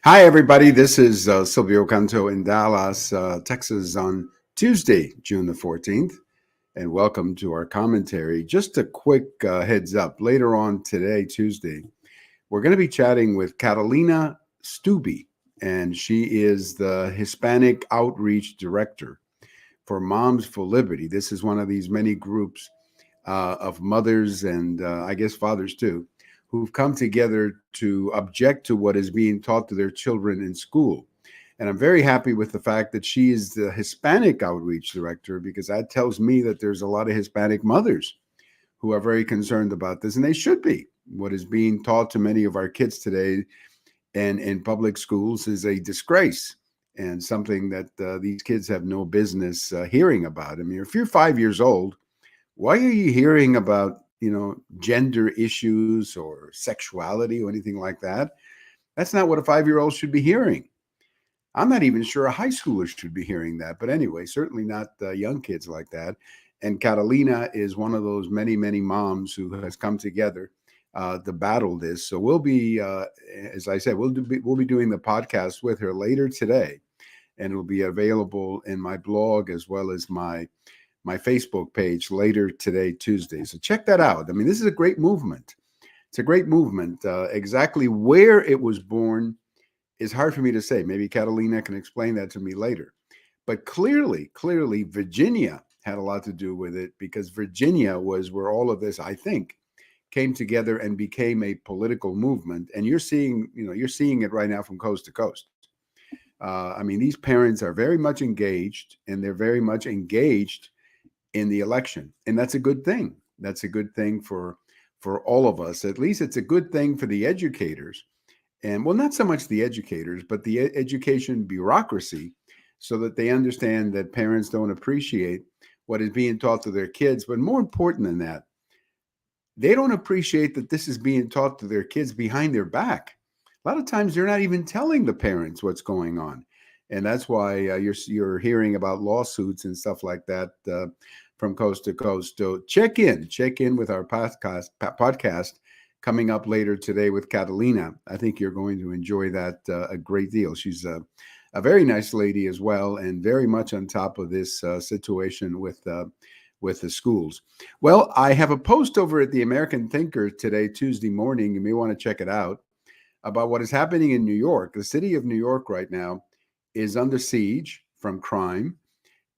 Hi, everybody. This is Silvio Canto in Dallas, Texas on Tuesday, June the 14th. And welcome to our commentary. Just a quick heads up later on today, Tuesday, we're going to be chatting with Catalina Stubbe, and she is the Hispanic Outreach Director for Moms for Liberty. This is one of these many groups of mothers and I guess fathers too, who've come together to object to what is being taught to their children in school. And I'm very happy with the fact that she is the Hispanic outreach director because that tells me that there's a lot of Hispanic mothers who are very concerned about this, and they should be. What is being taught to many of our kids today and in public schools is a disgrace and something that these kids have no business hearing about. I mean, if you're 5 years old, why are you hearing about, gender issues or sexuality or anything like that? That's not what a 5-year old should be hearing. I'm not even sure a high schooler should be hearing that. But anyway, certainly not young kids like that. And Catalina is one of those many, many moms who has come together to battle this. So we'll be, as I said, we'll be doing the podcast with her later today, and it'll be available in my blog as well as my Facebook page later today, Tuesday. So check that out. I mean, this is a great movement. It's a great movement. Exactly where it was born is hard for me to say. Maybe Catalina can explain that to me later. But clearly, Virginia had a lot to do with it because Virginia was where all of this, I think, came together and became a political movement. And you're seeing it right now from coast to coast. I mean, these parents are very much engaged, and they're very much engaged in the election, and that's a good thing. That's a good thing for all of us. At least it's a good thing for the educators, and well, not so much the educators, but the education bureaucracy, so that they understand that parents don't appreciate what is being taught to their kids. But more important than that, they don't appreciate that this is being taught to their kids behind their back. A lot of times they're not even telling the parents what's going on, and that's why you're hearing about lawsuits and stuff like that from coast to coast. So check in with our podcast coming up later today with Catalina. I think you're going to enjoy that a great deal. She's a very nice lady as well, and very much on top of this situation with the schools. Well, I have a post over at the American Thinker today, Tuesday morning. You may want to check it out about what is happening in New York. The city of New York right now is under siege from crime,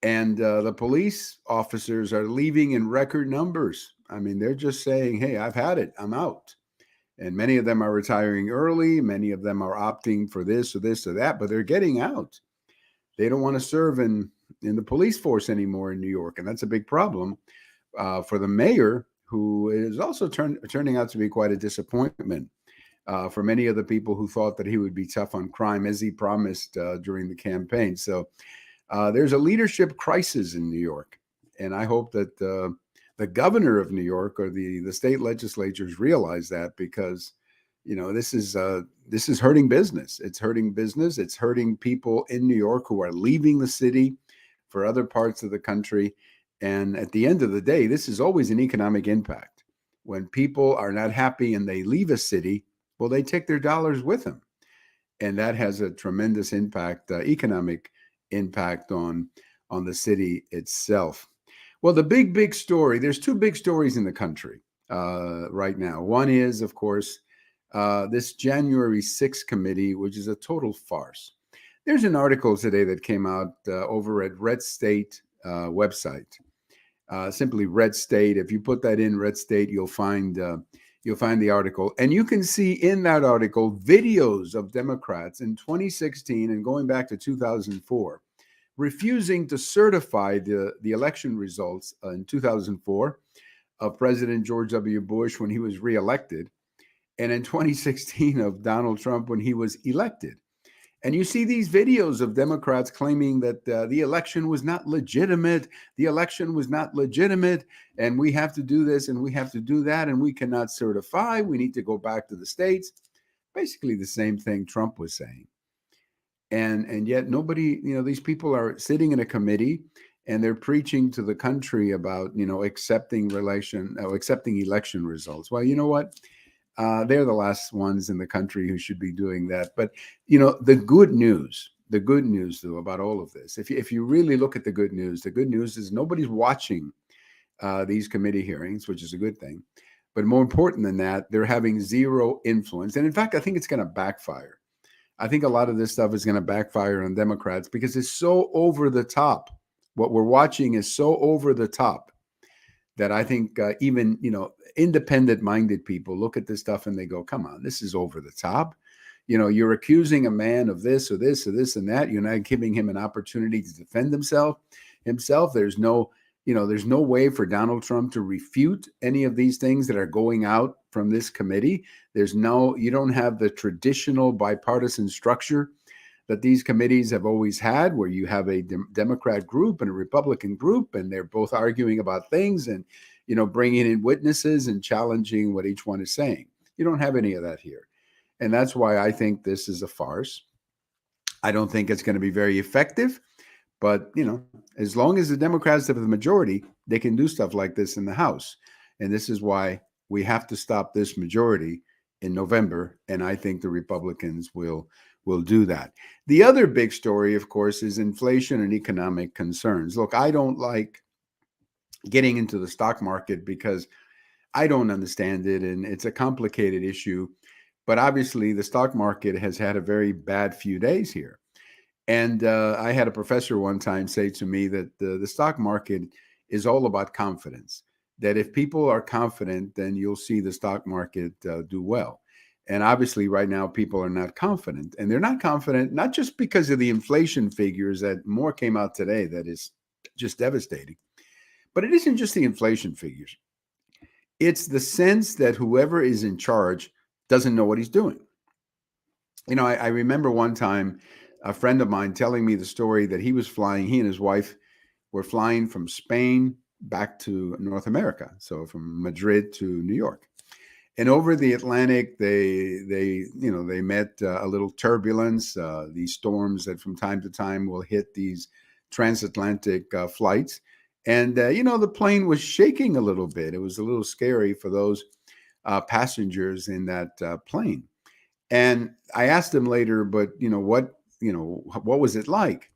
and the police officers are leaving in record numbers. I mean, they're just saying, hey, I've had it, I'm out. And many of them are retiring early. Many of them are opting for this or that, but they're getting out. They don't want to serve in the police force anymore in New York. And that's a big problem for the mayor, who is also turning out to be quite a disappointment for many of the people who thought that he would be tough on crime, as he promised during the campaign. So there's a leadership crisis in New York. And I hope that the governor of New York or the state legislatures realize that, because this is hurting business. It's hurting business. It's hurting people in New York who are leaving the city for other parts of the country. And at the end of the day, this is always an economic impact. When people are not happy and they leave a city, well, they take their dollars with them, and that has a tremendous impact, economic impact on the city itself. Well, the big story. There's two big stories in the country right now. One is, of course, this January 6th committee, which is a total farce. There's an article today that came out over at Red State website. Simply Red State. If you put that in Red State, you'll find the article, and you can see in that article videos of Democrats in 2016 and going back to 2004 refusing to certify the election results in 2004 of President George W. Bush when he was reelected, and in 2016 of Donald Trump when he was elected. And you see these videos of Democrats claiming that the election was not legitimate. The election was not legitimate, and we have to do this and we have to do that, and we cannot certify. We need to go back to the states. Basically the same thing Trump was saying. And yet nobody, these people are sitting in a committee and they're preaching to the country about, accepting election results. Well, you know what? They're the last ones in the country who should be doing that. But the good news though about all of this, if you really look at the good news is nobody's watching these committee hearings, which is a good thing. But more important than that, they're having zero influence. And in fact, I think it's going to backfire. I think a lot of this stuff is going to backfire on Democrats because it's so over the top. What we're watching is so over the top that I think even independent-minded people look at this stuff and they go, "Come on, this is over the top." You're accusing a man of this or this or this and that. You're not giving him an opportunity to defend himself. There's no way for Donald Trump to refute any of these things that are going out from this committee. You don't have the traditional bipartisan structure that these committees have always had, where you have a Democrat group and a Republican group, and they're both arguing about things and, bringing in witnesses and challenging what each one is saying. You don't have any of that here. And that's why I think this is a farce. I don't think it's going to be very effective. But, as long as the Democrats have the majority, they can do stuff like this in the House. And this is why we have to stop this majority in November. And I think the Republicans will do that. The other big story, of course, is inflation and economic concerns. Look, I don't like getting into the stock market because I don't understand it. And it's a complicated issue. But obviously, the stock market has had a very bad few days here. And I had a professor one time say to me that the stock market is all about confidence, that if people are confident, then you'll see the stock market do well. And obviously right now people are not confident, and they're not confident, not just because of the inflation figures that more came out today that is just devastating, but it isn't just the inflation figures. It's the sense that whoever is in charge doesn't know what he's doing. I remember one time a friend of mine telling me the story that he and his wife were flying from Spain back to North America. So from Madrid to New York. And over the Atlantic, they met a little turbulence, these storms that from time to time will hit these transatlantic flights. And, the plane was shaking a little bit. It was a little scary for those passengers in that plane. And I asked him later, but, what was it like?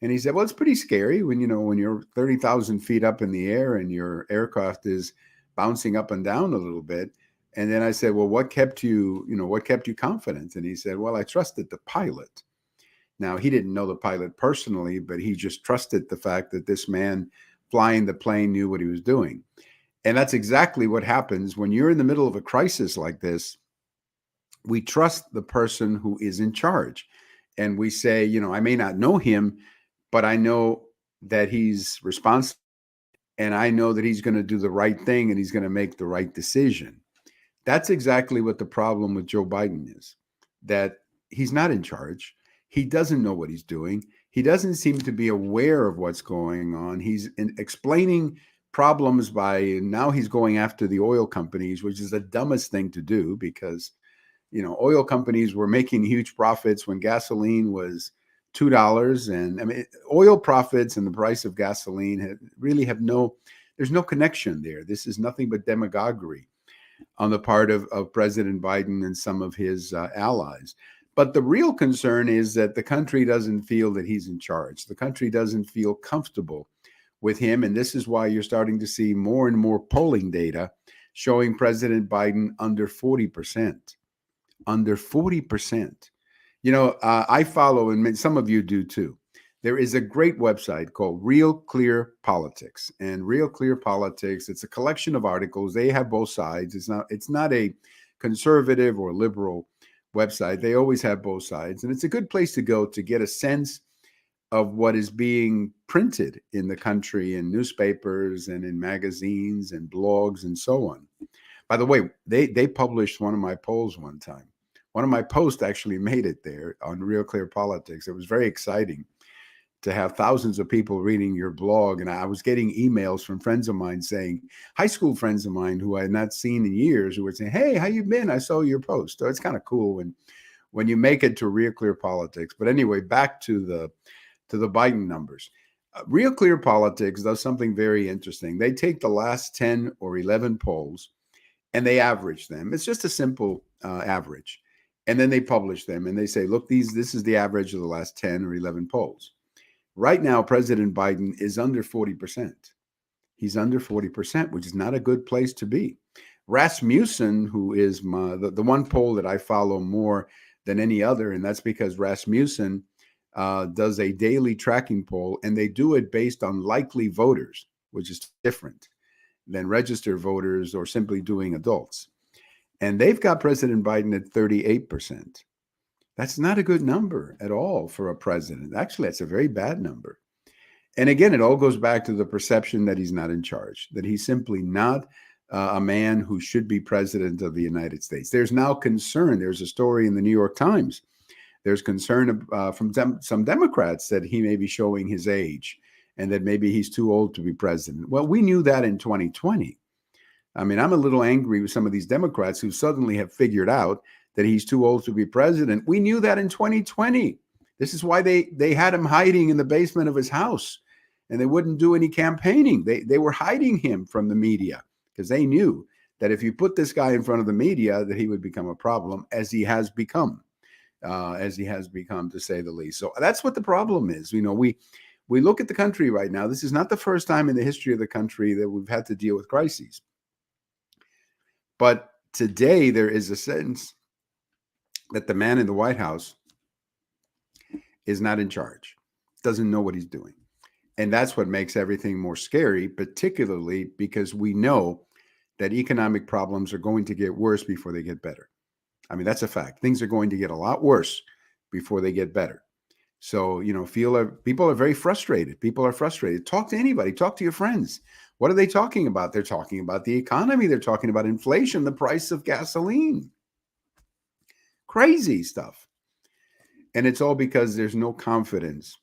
And he said, well, it's pretty scary when you're 30,000 feet up in the air and your aircraft is bouncing up and down a little bit. And then I said, well, what kept you confident? And he said, well, I trusted the pilot. Now, he didn't know the pilot personally, but he just trusted the fact that this man flying the plane knew what he was doing. And that's exactly what happens when you're in the middle of a crisis like this. We trust the person who is in charge. And we say, I may not know him, but I know that he's responsible, and I know that he's going to do the right thing and he's going to make the right decision. That's exactly what the problem with Joe Biden is, that he's not in charge. He doesn't know what he's doing. He doesn't seem to be aware of what's going on. He's explaining problems by now he's going after the oil companies, which is the dumbest thing to do because oil companies were making huge profits when gasoline was $2. And I mean, oil profits and the price of gasoline there's no connection there. This is nothing but demagoguery on the part of President Biden and some of his allies. But the real concern is that the country doesn't feel that he's in charge. The country doesn't feel comfortable with him. And this is why you're starting to see more and more polling data showing President Biden under 40%. Under 40%. I follow, and some of you do too. There is a great website called Real Clear Politics. And Real Clear Politics, it's a collection of articles. They have both sides. It's not a conservative or liberal website. They always have both sides. And it's a good place to go to get a sense of what is being printed in the country in newspapers and in magazines and blogs and so on. By the way, they published one of my polls one time. One of my posts actually made it there on Real Clear Politics. It was very exciting to have thousands of people reading your blog. And I was getting emails from friends of mine saying, high school friends of mine who I had not seen in years, who were saying, hey, how you been? I saw your post. So it's kind of cool when you make it to Real Clear Politics. But anyway, back to the Biden numbers. Real Clear Politics does something very interesting. They take the last 10 or 11 polls, and they average them. It's just a simple average. And then they publish them and they say, look, this is the average of the last 10 or 11 polls. Right now, President Biden is under 40%. He's under 40%, which is not a good place to be. Rasmussen, who is the one poll that I follow more than any other, and that's because Rasmussen does a daily tracking poll, and they do it based on likely voters, which is different than registered voters or simply doing adults. And they've got President Biden at 38%. That's not a good number at all for a president. Actually, that's a very bad number. And again, it all goes back to the perception that he's not in charge, that he's simply not a man who should be president of the United States. There's now concern. There's a story in the New York Times. There's concern from some Democrats that he may be showing his age and that maybe he's too old to be president. Well, we knew that in 2020. I mean, I'm a little angry with some of these Democrats who suddenly have figured out that he's too old to be president. We knew that in 2020. This is why they had him hiding in the basement of his house, and they wouldn't do any campaigning. They were hiding him from the media because they knew that if you put this guy in front of the media, that he would become a problem, as he has become, to say the least. So that's what the problem is. You know, we look at the country right now. This is not the first time in the history of the country that we've had to deal with crises. But today there is a sense that the man in the White House is not in charge, doesn't know what he's doing. And that's what makes everything more scary, particularly because we know that economic problems are going to get worse before they get better. I mean, that's a fact. Things are going to get a lot worse before they get better. So, you know, people are very frustrated. People are frustrated. Talk to anybody. Talk to your friends. What are they talking about? They're talking about the economy. They're talking about inflation, the price of gasoline. Crazy stuff. And it's all because there's no confidence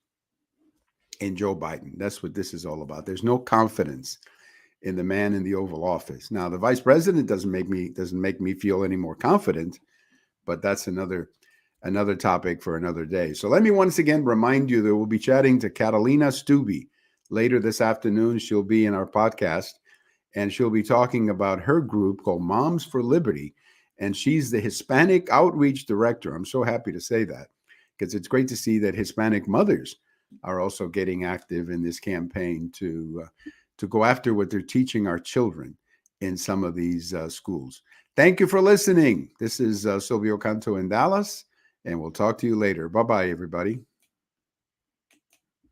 in Joe Biden. That's what this is all about. There's no confidence in the man in the Oval Office. Now, the vice president doesn't make me feel any more confident, but that's another topic for another day. So let me once again remind you that we'll be chatting to Catalina Stubbe later this afternoon. She'll be in our podcast, and she'll be talking about her group called Moms for Liberty, and she's the Hispanic Outreach Director. I'm so happy to say that because it's great to see that Hispanic mothers are also getting active in this campaign to go after what they're teaching our children in some of these schools. Thank you for listening. This is Silvio Canto in Dallas, and we'll talk to you later. Bye-bye, everybody.